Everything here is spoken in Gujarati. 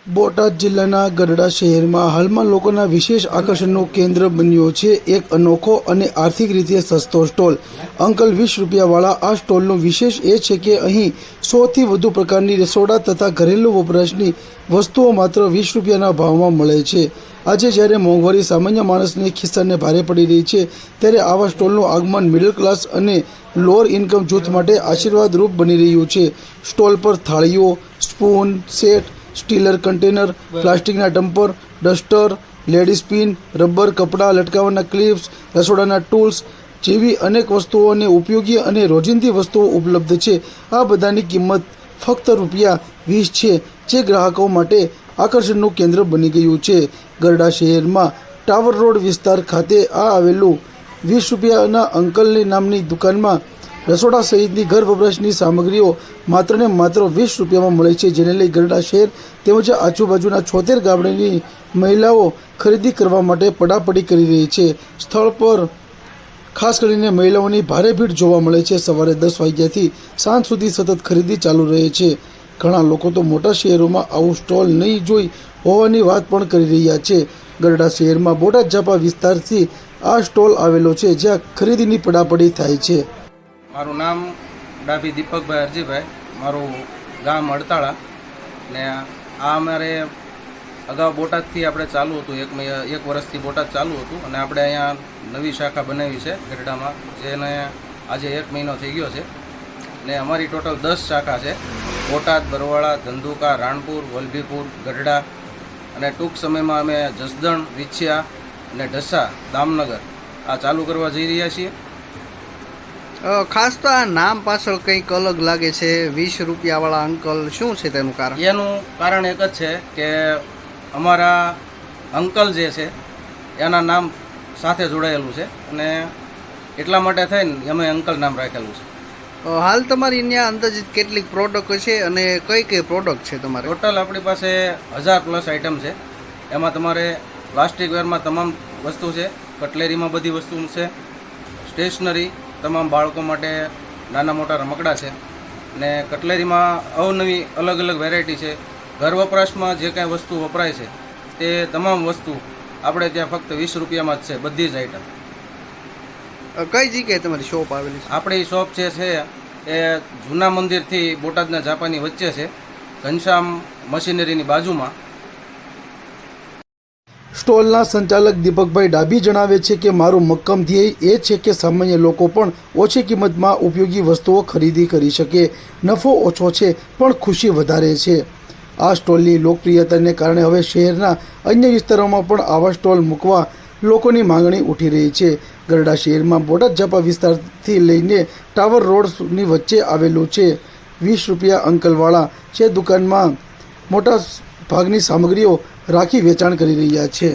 બોટાદ જિલ્લાના ગઢડા શહેરમાં હાલમાં લોકોના વિશેષ આકર્ષણનું કેન્દ્ર બન્યો છે એક અનોખો અને આર્થિક રીતે સસ્તો સ્ટોલ. અંકલ 20 રૂપિયાવાળા આ સ્ટોલનું વિશેષ એ છે કે અહીં 100થી વધુ પ્રકારની રસોડા તથા ઘરેલું વપરાશની વસ્તુઓ માત્ર 20 રૂપિયાના ભાવમાં મળે છે. આજે જ્યારે મોંઘવારી સામાન્ય માણસને ખિસ્સાને ભારે પડી રહી છે ત્યારે આવા સ્ટોલનું આગમન મિડલ ક્લાસ અને લોઅર ઇન્કમ જૂથ માટે આશીર્વાદરૂપ બની રહ્યું છે. સ્ટોલ પર થાળીઓ, સ્પૂન સેટ, સ્ટીલર કન્ટેનર, પ્લાસ્ટિકના dumper, duster, ladies pin, rubber, કપડાં લટકાવવાના ક્લિપ્સ, રસોડાના ટૂલ્સ જેવી અનેક વસ્તુઓ અને ઉપયોગી અને રોજિંદી વસ્તુઓ ઉપલબ્ધ છે. આ બધાની કિંમત ફક્ત ₹20 છે, જે ગ્રાહકો માટે આકર્ષણનું કેન્દ્ર બની ગયું છે. ગરડા શહેરમાં ટાવર રોડ વિસ્તાર ખાતે આવેલું 20 રૂપિયાના અંકલની નામની દુકાનમાં રસોડા સહિતની ઘર વપરાશની સામગ્રીઓ માત્ર ને માત્ર 20 રૂપિયામાં મળે છે, જેને લઈ ગરડા શહેર તેમજ આજુબાજુના 76 ગામડાની મહિલાઓ ખરીદી કરવા માટે પડાપડી કરી રહી છે. સ્થળ પર ખાસ કરીને મહિલાઓની ભારે ભીડ જોવા મળે છે. સવારે 10 વાગ્યાથી સાંજ સુધી સતત ખરીદી ચાલુ રહે છે. ઘણા લોકો તો મોટા શહેરોમાં આવું સ્ટોલ નહીં જોઈ હોવાની વાત પણ કરી રહ્યા છે. ગરડા શહેરમાં બોટાદ ઝાપા વિસ્તારથી આ સ્ટોલ આવેલો છે, જ્યાં ખરીદીની પડાપડી થાય છે. મારું નામ ડાભી દીપકભાઈ અરજીભાઈ, મારું ગામ અડતાળા. ને આ અમારે અગાઉ બોટાદથી આપણે ચાલુ હતું, એક વર્ષથી બોટાદ ચાલુ હતું અને આપણે અહીંયા નવી શાખા બનાવી છે ગઢડામાં, જેને આજે 1 મહિનો થઈ ગયો છે. ને અમારી ટોટલ 10 શાખા છે: બોટાદ, બરવાળા, ધંધુકા, રાણપુર, વલભીપુર, ગઢડા અને ટૂંક સમયમાં અમે જસદણ, વિછિયા અને ઢસા, દામનગર આ ચાલુ કરવા જઈ રહ્યા છીએ. ખાસ તો આ નામ પાછળ કંઈક અલગ લાગે છે, 20 રૂપિયાવાળા અંકલ, શું છે તેનું કારણ? એનું કારણ એક જ છે કે અમારા અંકલ જે છે એના નામ સાથે જોડાયેલું છે અને એટલા માટે થઈને અમે અંકલ નામ રાખેલું છે. હાલ તમારી ત્યાં અંદાજિત કેટલીક પ્રોડક્ટ છે અને કઈ કઈ પ્રોડક્ટ છે તમારે? ટોટલ આપણી પાસે 1000+ આઇટમ છે. એમાં તમારે પ્લાસ્ટિક વેરમાં તમામ વસ્તુ છે, કટલેરીમાં બધી વસ્તુ છે, સ્ટેશનરી, તમામ બાળકો માટે નાના મોટા રમકડા છે ને કટલેરીમાં અવનવી અલગ અલગ વેરાયટી છે. ઘર વપરાશમાં જે કાંઈ વસ્તુ વપરાય છે તે તમામ વસ્તુ આપણે ત્યાં ફક્ત 20 રૂપિયામાં જ છે, બધી જ આઈટમ. કઈ જગ્યાએ તમારી શોપ આવેલી છે? આપણી શોપ જે છે એ જૂના મંદિરથી બોટાદના ઝાપાની વચ્ચે છે, ઘનશ્યામ મશીનરીની બાજુમાં. સ્ટોલના સંચાલક દીપકભાઈ ડાભી જણાવે છે કે મારું મક્કમ ધ્યેય એ છે કે સામાન્ય લોકો પણ ઓછી કિંમતમાં ઉપયોગી વસ્તુઓ ખરીદી કરી શકે. નફો ઓછો છે પણ ખુશી વધારે છે. આ સ્ટોલની લોકપ્રિયતાને કારણે હવે શહેરના અન્ય વિસ્તારોમાં પણ આવા સ્ટોલ મૂકવા લોકોની માંગણી ઉઠી રહી છે. ગરડા શહેરમાં બોટાદ ઝાપા વિસ્તારથી લઈને ટાવર રોડની વચ્ચે આવેલું છે 20 રૂપિયા અંકલવાળા, જે દુકાનમાં મોટા ભાગની સામગ્રીઓ રાખી વેચાણ કરી રહ્યા છે.